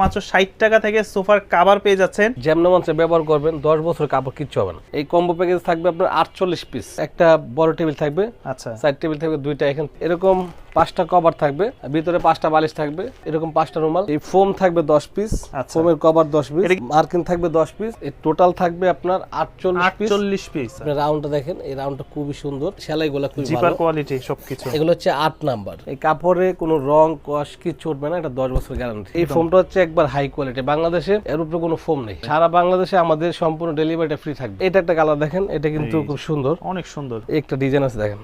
মাত্র 60 টাকা থেকে সোফার কভার পেয়ে যাচ্ছেন। যেমন মঞ্চে ব্যবহার করবেন 10 বছর কাপড় কিচ্ছু হবে না। এই কম্বো প্যাকেজ থাকবে আপনার 48 পিস। একটা বড় টেবিল থাকবে, আচ্ছা সাইড টেবিল থাকবে দুইটা, এখানে এরকম 5টা কভার থাকবে, ভিতরে 5টা বালিশ থাকবে, এরকম 5টা রুমাল। এই ফোম থাকবে 10 পিস, ফোমের কভার 10 পিস, মার্কিন থাকবে 10 পিস। এই টোটাল থাকবে আপনার 48 পিস। আপনি রাউন্ডটা দেখেন, এই রাউন্ডটা খুবই সুন্দর, সেলাইগুলো খুবই ভালো, জিপার কোয়ালিটি সবকিছু। এগুলো হচ্ছে 8 নাম্বার। এই কাপড়ে কোনো রং কস কিছু উঠবে না, এটা 10 বছর গ্যারান্টি। এই ফোমটা হচ্ছে একবার হাই কোয়ালিটি, বাংলাদেশে এর উপরে কোনো ফোম নেই। সারা বাংলাদেশে আমাদের সম্পূর্ণ ডেলিভারিটা ফ্রি থাকবে। এটা একটা কালার দেখেন, এটা কিন্তু খুব সুন্দর, অনেক সুন্দর একটা ডিজাইন আছে দেখেন,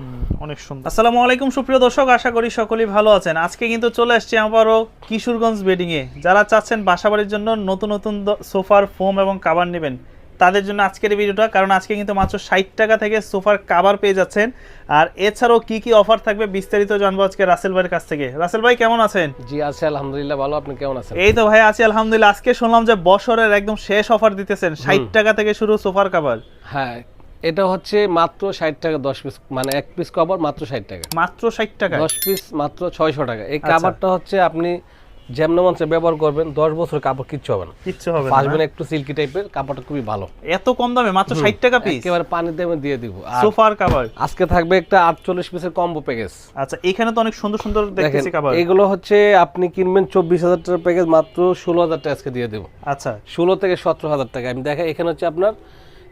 অনেক সুন্দর। আসসালামু আলাইকুম সুপ্রিয় দর্শক, আশা করি সকলেই ভালো আছেন। আজকে কিন্তু চলে আসছি আবারও কিশোরগঞ্জ বেডিং এ। যারা চাচ্ছেন বাসাবাড়ির জন্য নতুন নতুন সোফার ফোম এবং কভার নেবেন, তাদের জন্য আজকের এই ভিডিওটা। কারণ আজকে কিন্তু মাত্র 60 টাকা থেকে সোফার কভার পেয়ে যাচ্ছেন। আর এছাড়াও কি কি অফার থাকবে বিস্তারিত জানবো আজকে রাসেল ভাইয়ের কাছ থেকে। রাসেল ভাই কেমন আছেন? জি আছি আলহামদুলিল্লাহ ভালো, আপনি কেমন আছেন? এই তো ভাই আছি আলহামদুলিল্লাহ। আজকে শুনলাম যে বছরের একদম শেষ অফার দিতেছেন, 60 টাকা থেকে শুরু সোফার কভার। হ্যাঁ, এটা হচ্ছে মাত্র 60 টাকা 10 পিস, মানে এক পিস কভার মাত্র 60 টাকা, মাত্র 60 টাকা 10 পিস মাত্র 600 টাকা। এই কভারটা হচ্ছে আপনি যেমন মঞ্চে ব্যবহার করবেন 10 বছর কাপড় কিচ্ছু হবে না, কিচ্ছু হবে না। আসবেন একটু সিল্কি টাইপের, কাপড়টা খুবই ভালো। এত কম দামে মাত্র 60 টাকা পিস, একেবারে পানিতে আমি দিয়ে দিব। আর সোফার কভার আজকে থাকবে একটা 48 পিসের কম্বো প্যাকেজ। আচ্ছা, এখানে তো অনেক সুন্দর সুন্দর দেখতেছি কভার। এগুলো হচ্ছে আপনি কিনবেন 24,000 টাকার প্যাকেজ, মাত্র 16,000 টাকা আজকে দিয়ে দেব। আচ্ছা 16 থেকে 17,000 টাকা। আমি দেখেন এখানে হচ্ছে আপনার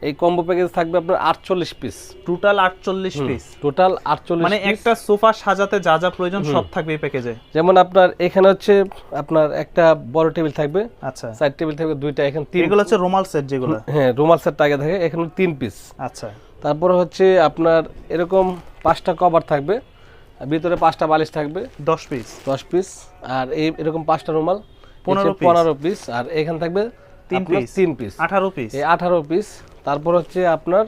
এই কম্বো প্যাকেজ থাকবে আপনার 48 পিস, টোটাল 48 পিস, টোটাল 48 মানে একটা সোফা সাজাতে যা যা প্রয়োজন সব থাকবে এই প্যাকেজে। যেমন আপনার এখানে হচ্ছে আপনার একটা বড় টেবিল থাকবে, আচ্ছা সাইড টেবিল থাকবে দুইটা, এখানে তিন, এগুলো হচ্ছে রুমাল সেট যেগুলো। হ্যাঁ রুমাল সেট আগে থাকে, এখানে 3 পিস। আচ্ছা তারপরে হচ্ছে আপনার এরকম 5টা কভার থাকবে, ভিতরে 5টা বালিশ থাকবে 10 পিস, 10 পিস। আর এই এরকম 5টা রুমাল 15 পিস। আর এখানে থাকবে 3 পিস 18 পিস। এই 18 পিস। তারপর হচ্ছে আপনার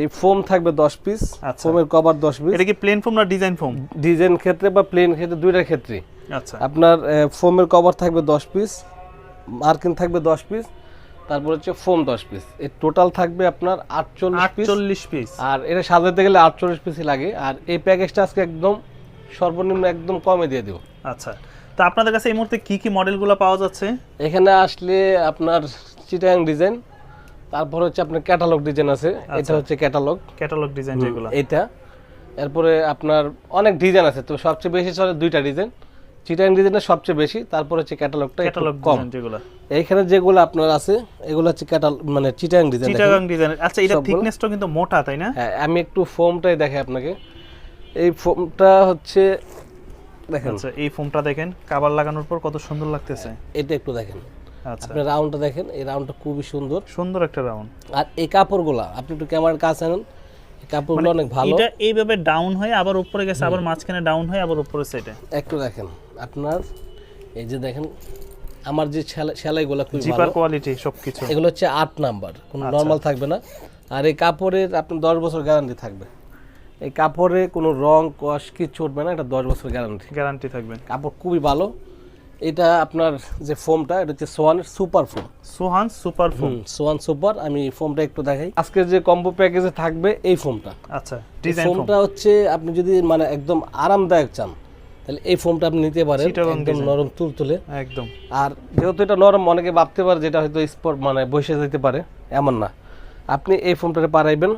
এই ফোম থাকবে 10 পিস, আচ্ছা। ফোমের কভার 10 পিস। এটা কি প্লেন ফোম না ডিজাইন ফোম? ডিজাইন ক্ষেত্রে বা প্লেন ক্ষেত্রে দুইটার ক্ষেত্রে আচ্ছা আপনার ফোমের কভার থাকবে 10 পিস, মার্কিন থাকবে 10 পিস, তারপর হচ্ছে ফোম 10 পিস। এই টোটাল থাকবে আপনার 48 পিস। আর এটা সাজাতে গেলে 48 পিসই লাগে। আর এই প্যাকেজটা আজকে একদম সর্বনিম্ন একদম কমে দিয়ে দেব। আচ্ছা, তো আপনাদের কাছে এই মুহূর্তে কি কি মডেলগুলো পাওয়া যাচ্ছে? এখানে আসলে আপনার চিটাং ডিজাইন, তারপর হচ্ছে আপনার ক্যাটালগ ডিজাইন আছে, এটা হচ্ছে ক্যাটালগ ডিজাইন যেগুলো, এটা। এরপরে আপনার অনেক ডিজাইন আছে, তো সবচেয়ে বেশি চলে দুইটা ডিজাইন, চিটাং ডিজাইনটা সবচেয়ে বেশি, তারপর হচ্ছে ক্যাটালগটা ক্যাটালগ কম। যেগুলো এইখানে যেগুলো আপনার আছে এগুলো হচ্ছে মানে চিটাং ডিজাইন। আচ্ছা, এটা থিকনেসটা কিন্তু মোটা, তাই না? হ্যাঁ, আমি একটু ফোমটাই দেখাই আপনাকে। এই ফোমটা হচ্ছে দেখেন, আচ্ছা এই ফোমটা দেখেন, কভার লাগানোর পর কত সুন্দর লাগতেছে। এটা একটু দেখেন, আচ্ছা আপনি রাউন্ডটা দেখেন, এই রাউন্ডটা খুবই সুন্দর, সুন্দর একটা রাউন্ড। আর এই কাপড়গুলো আপনি একটু ক্যামেরার কাছে আনেন, এই কাপড়গুলো অনেক ভালো। এটা এইভাবে ডাউন হয়ে আবার উপরে গেছে, আবার মাঝখানে ডাউন হয়ে আবার উপরে সেটে। একটু দেখেন আপনার, এই যে দেখেন আমার যে সেলাইগুলো খুবই জিপার ভালো, কোয়ালিটি সবকিছু। এগুলো হচ্ছে 8 নাম্বার, কোনো নরমাল থাকবে না। আর এই কাপড়ের আপনার 10 বছর গ্যারান্টি থাকবে। এই কাপড়ে কোনো রং কস কিছু উঠবে না, এটা 10 বছর গ্যারান্টি থাকবে। কাপড় খুবই ভালো। এটা আপনার যে ফোমটা, এটা হচ্ছে সোয়ানের সুপার ফোম, সোহান সুপার ফোম, সোয়ান সুপার। আমি ফোমটা একটু দেখাই। আজকে যে কম্বো প্যাকেজে থাকবে এই ফোমটা, আচ্ছা ডিজাইন ফোমটা হচ্ছে আপনি যদি মানে একদম আরামদায়ক চান তাহলে এই ফোমটা আপনি নিতে পারেন, একদম নরম তুলতুলে একদম। আর যেহেতু এটা নরম, অনেকে ভাবতে পারে যেটা হয়তো স্পট মানে বসে যেতে পারে, এমন না। আপনি এই ফোমটাকে পারাইবেন,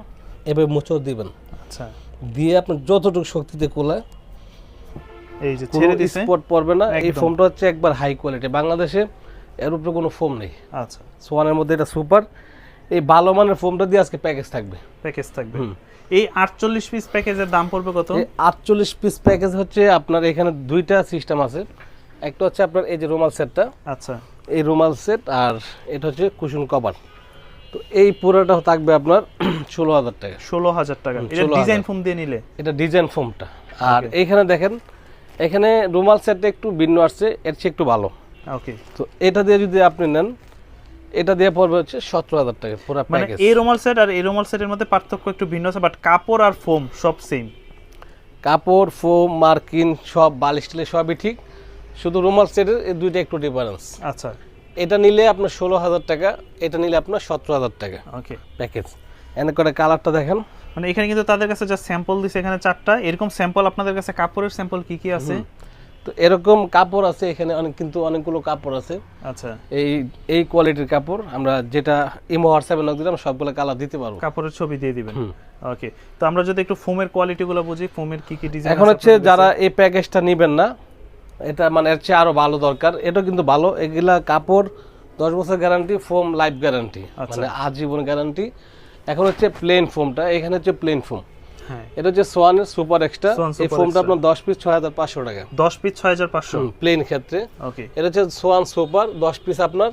এভাবে মুচড় দিবেন, আচ্ছা দিয়ে আপনার যতটুকু শক্তিতে কোলায় এই যে ছেড়ে দিছে, স্পট পড়বে না। এই ফোমটা হচ্ছে একবার হাই কোয়ালিটি, বাংলাদেশে এর উপরে কোনো ফোম নেই। আচ্ছা সোয়ানের মধ্যে এটা সুপার। এই ভালো মানের ফোমটা দিয়ে আজকে প্যাকেজ থাকবে। এই 48 পিস প্যাকেজের দাম পড়বে কত? এই 48 পিস প্যাকেজ হচ্ছে আপনার এখানে দুইটা সিস্টেম আছে। একটা হচ্ছে আপনার এই যে রুমাল সেটটা, আচ্ছা এই রুমাল সেট, আর এটা হচ্ছে কুশন কভার। তো এই পুরোটা থাকবে আপনার 16,000 টাকা। 16,000 টাকা এটা ডিজাইন ফোম দিয়ে নিলে, এটা ডিজাইন ফোমটা। আর এইখানে দেখেন, এখানে রুমাল সেটটা একটু ভিন্ন আসছে, এর চেয়ে একটু ভালো। ওকে, তো এটা দিয়ে যদি আপনি নেন, এটা দিয়ে পড়বে হচ্ছে 17,000 টাকা পুরো মানে প্যাকেজ। এই রুমাল সেট আর এই রুমাল সেটের মধ্যে পার্থক্য একটু ভিন্ন আছে, বাট কাপড় আর ফোম সব সেম। কাপড়, ফোম, মার্কিন সব, বালিশ টালিশ সবই ঠিক, শুধু রুমাল সেটের এই দুইটা একটু ডিফারেন্স। আচ্ছা, এটা নিলে আপনার 16,000 টাকা, এটা নিলে আপনার 17,000 টাকা ওকে প্যাকেজ। এনে করে কালারটা দেখেন, মানে এখানে কিন্তু তাদের কাছে যা স্যাম্পল দিছে এখানে 4টা এরকম স্যাম্পল। আপনাদের কাছে কাপড়ের স্যাম্পল কি কি আছে? তো এরকম কাপড় আছে এখানে কিন্তু অনেকগুলো কাপড় আছে। আচ্ছা, এই কোয়ালিটির কাপড় আমরা যেটা ইমো হোয়াটসঅ্যাপে নক দিলাম সবগুলো কালার দিতে পারবো। কাপড়ের ছবি দিয়ে দিবেন। ওকে, তো আমরা যদি একটু ফোমের কোয়ালিটি গুলো বুঝি, ফোমের কি কি ডিজাইন এখন হচ্ছে যারা এই প্যাকেজটা নেবেন না, এটা মানে এর চেয়ে আরো ভালো দরকার, এটা কিন্তু ভালো। এগুলা কাপড় 10 বছর গ্যারান্টি, ফোম লাইফ গ্যারান্টি, মানে আজীবন গ্যারান্টি। এখন হচ্ছে প্লেন ফোমটা, এখানে হচ্ছে প্লেন ফোম। হ্যাঁ, এটা হচ্ছে সোয়ানের সুপার এক্সট্রা। এই ফোমটা আপনার 10 পিস 6500 টাকা। 10 পিস 6500 প্লেন ক্ষেত্রে। ওকে, এটা হচ্ছে সোয়ান সুপার, 10 পিস আপনার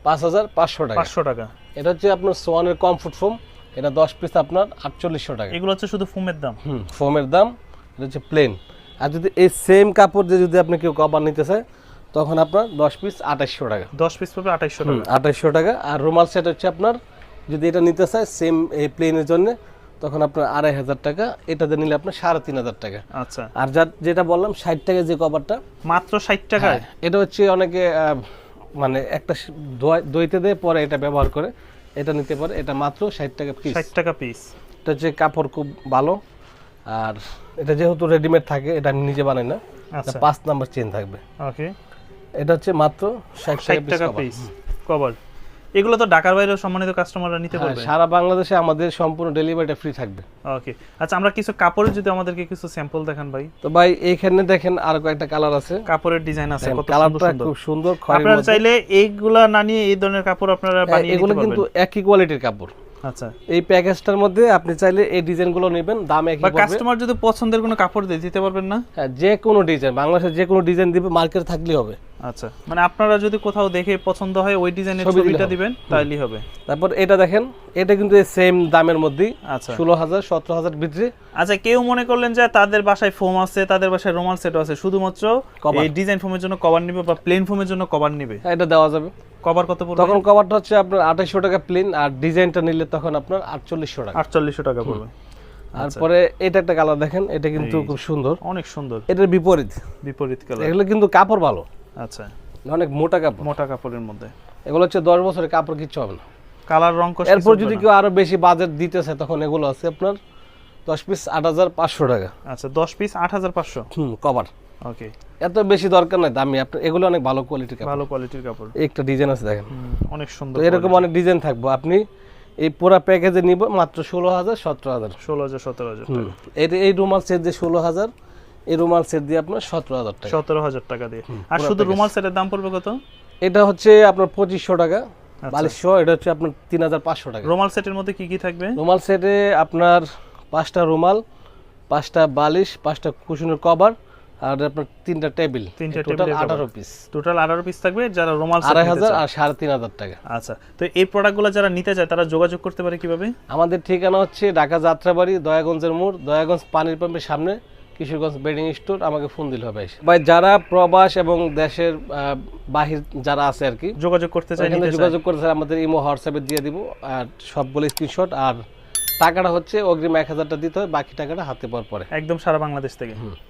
5500 টাকা। 500 টাকা। এটা হচ্ছে আপনার সোয়ানের কমফোর্ট ফোম, এটা 10 পিস আপনার 4800 টাকা। এগুলো হচ্ছে শুধু ফোমের দাম। ফোমের দাম। এটা হচ্ছে প্লেন। আর যদি এই সেম কাপড় দিয়ে যদি আপনি কেউ কভার নিতে চায় তখন আপনার 10 পিস 2800 টাকা। 10 পিস পাবে 2800 টাকা। 2800 টাকা। আর রুমাল সেট হচ্ছে আপনার যদি এটা নিতে চায় সেম এই প্লেনের জন্য তখন আপনার 2500 টাকা। এটাতে নিলে আপনার 3500 টাকা। আচ্ছা, আর যেটা বললাম 60 টাকা যে কভারটা, মাত্র 60 টাকায়। এটা হচ্ছে অনেকে মানে একটা দইতে দেয় পরে এটা ব্যবহার করে, এটা নিতে পারে। এটা মাত্র 60 টাকা পিস। 60 টাকা পিস। এটা হচ্ছে কাপড় খুব ভালো। আর এটা যেহেতু রেডিমেড থাকে, এটা আমি নিজে বানাই না। আচ্ছা, 5 নাম্বার চেন থাকবে। ওকে, এটা হচ্ছে মাত্র 60 টাকা পিস কভার। এগুলো তো ঢাকার বাইরেও সম্মানিত কাস্টমাররা নিতে পারবে। সারা বাংলাদেশে আমাদের সম্পূর্ণ ডেলিভারিটা ফ্রি থাকবে। ওকে, আচ্ছা, আমরা কিছু কাপড়ের যদি আমাদেরকে কিছু স্যাম্পল দেখান ভাই। তো ভাই এইখানে দেখেন আর কয়েকটা কালার আছে, কাপড়ের ডিজাইন আছে, কত কালারটা সুন্দর। খুব সুন্দর খয়েরি আপনারা মধ্যে। চাইলে এইগুলা না নিয়ে এই ধরনের কাপড় আপনারা বানিয়ে নিতে এগুলো পারবেন। কিন্তু একই কোয়ালিটির কাপড়। আচ্ছা, এই প্যাকেজটার মধ্যে আপনি চাইলে এই ডিজাইনগুলো নেবেন, দাম একই বা পড়বে। কাস্টমার যদি পছন্দের কোনো কাপড় দিতে পারবেন না? হ্যাঁ, যে কোনো ডিজাইন, বাংলাদেশের যে কোনো ডিজাইন দিবে, মার্কেটে থাকলেই হবে। আচ্ছা, মানে আপনারা যদি কোথাও দেখে পছন্দ হয় ওই ডিজাইনের ছবি দিলে ছবিটা হবে। দিবেন তাইলেই হবে। তারপর এটা দেখেন, এটা কিন্তু এই সেম দামের মধ্যেই। আচ্ছা, 16000 17000 ভিতরে। আচ্ছা, কেউ মনে করলেন যে তাদের বাসায় ফোম আছে, তাদের বাসায় রোমাল সেট আছে, শুধুমাত্র কভার। এই ডিজাইন ফোমের জন্য কভার নিবে বা প্লেন ফোমের জন্য কভার নিবে, হ্যাঁ, এটা দেওয়া যাবে। কভার কত পড়বে? তখন কভারটা হচ্ছে আপনার 2800 টাকা প্লেন, আর ডিজাইনটা নিলে তখন আপনার 4800 টাকা। 4800 টাকা পড়বে। তারপরে এটা একটা কালার দেখেন, এটা কিন্তু খুব সুন্দর। অনেক সুন্দর, এটার বিপরীত কালার। এগুলো কিন্তু কাপড় ভালো, আচ্ছা, অনেক মোটা কাপড়। মোটা কাপড়ের মধ্যে এগুলো হচ্ছে 10 বছরের কাপড়, কিচ্ছু হবে না। কালার রং কষ। এরপর যদি কেউ আরো বেশি বাজেট দিতেছে তখন এগুলো আছে আপনার 10 পিস 8500 টাকা। আচ্ছা, 10 পিস 8500। কভার। ওকে, এত বেশি দরকার নাই দামি, আপনার এগুলো অনেক ভালো কোয়ালিটির কাপড়। ভালো কোয়ালিটির কাপড়। একটা ডিজাইন আছে দেখেন, অনেক সুন্দর। তো এরকম অনেক ডিজাইন থাকবে। আপনি এই পুরো প্যাকেজে নিব মাত্র 16000 17000। 16000 17000 টাকা। এই রুমাল সেট দিয়ে 16000, এই রুমাল সেট দিয়ে আপনার 17000 টাকা। 17000 টাকা দিয়ে। আর শুধু রুমাল সেটের দাম পড়বে কত? এটা হচ্ছে আপনার 2500 টাকা। 2200। এটা হচ্ছে আপনার 3500 টাকা। রুমাল সেটের মধ্যে কি কি থাকবে? রুমাল সেটে আপনার 5টা রুমাল, 5টা বালিশ, 5টা কুশনের কভার, আর আপনার 3টা table, total 18 piece. Total 18 piece থাকবে। যারা রুমাল সেট 2500 আর 3500 টাকা। আচ্ছা, তো এই প্রোডাক্টগুলো যারা নিতে চায় তারা যোগাযোগ করতে পারে কিভাবে? আমাদের ঠিকানা হচ্ছে ঢাকা যাত্রাবাড়ি, দয়াগঞ্জের মোড়, দয়াগঞ্জ পানির পাম্পের সামনে, কিশোরগঞ্জ বেডিং স্টোর। আমাকে ফোন দিলে হবে। ভাই যারা প্রবাস এবং দেশের বাহির যারা আছে আর কি, যোগাযোগ করতে চায়, এখানে যোগাযোগ করতে চায়, আমাদের ইমো হোয়াটসঅ্যাপে দিয়ে দিব। আর সবগুলো স্ক্রিনশট। আর টাকাটা হচ্ছে অগ্রিম 1000 টাকা দিতে হয়, বাকি টাকাটা হাতে পাওয়ার পরে। একদম সারা বাংলাদেশ থেকে।